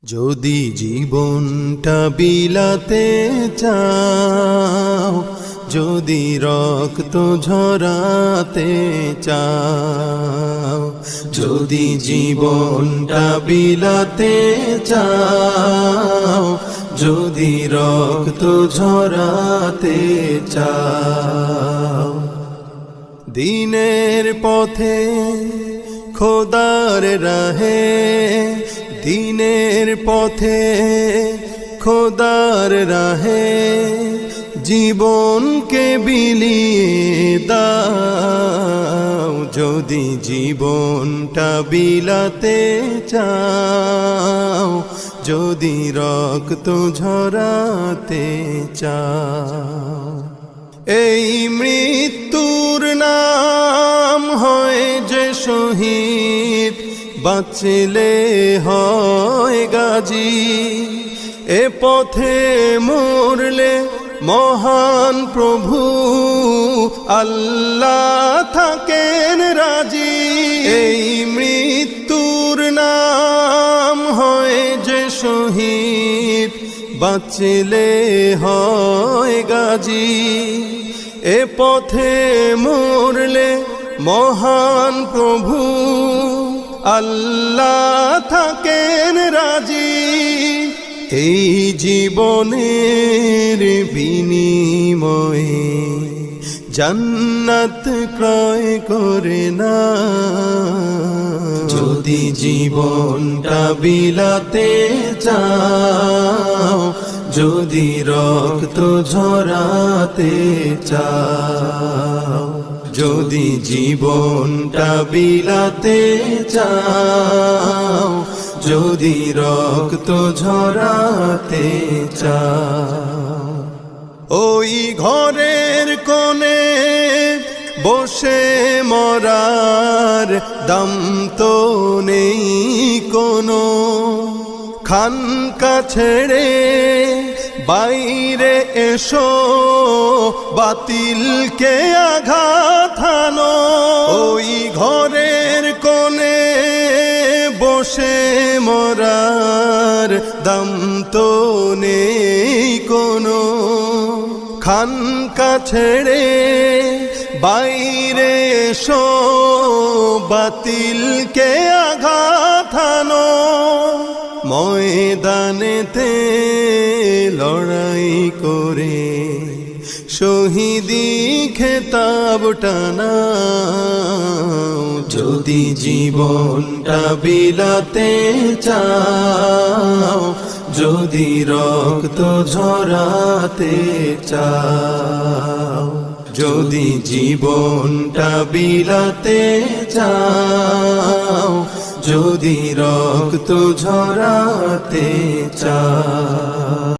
যদি জীবনটা বিলাতে চাও, যদি রক্ত ঝরাতে চাও, যদি জীবনটা বিলাতে চাও, যদি রক্ত ঝরাতে চাও, দিনের পথে খোদার রাহে, দিনের পথে খোদার রাহে জীবনকে বিলিয়ে দাও। যদি জীবনটা বিলাতে চাও, যদি রক্ত ঝরাতে চাও, এই মৃত্যুর নাম হয় যে শহীদ, বাঁচলে হয় গাজী। এ পথে মরলে মহান প্রভু আল্লাহ থাকেন রাজি। এই মৃত্যুর নাম হয় যে শহীদ, বাঁচলে হয় গাজী। এ পথে মরলে মহান প্রভু আল্লাহ থাকেন রাজি। এই জীবনের বিনিময়ে জান্নাত ক্রয় করে না। যদি জীবনটা বিলাতে চাও, যদি রক্ত ঝরাতে চাও, যদি জীবনটা বিলাতে চাও, যদি রক্ত ঝরাতে চাও, ওই ঘরের কোণে বসে মরার দম তো নেই কোনো। খানকা ছেড়ে বাইরে এসো, বাতিলকে আঘাত হানো। ওই ঘরের কোণে বসে মরার দম তো নেই কোনো। খানকা ছেড়ে বাইরে এসো, বাতিলকে আঘাত হানো। ময়দানেতে লড়াই করে শহীদি খেতাব টানাও। যদি জীবনটা বিলাতে চাও, যদি রক্ত ঝরাতে চাও, যদি জীবনটা বিলাতে চাও, যদি রক্ত ঝরাতে চাও।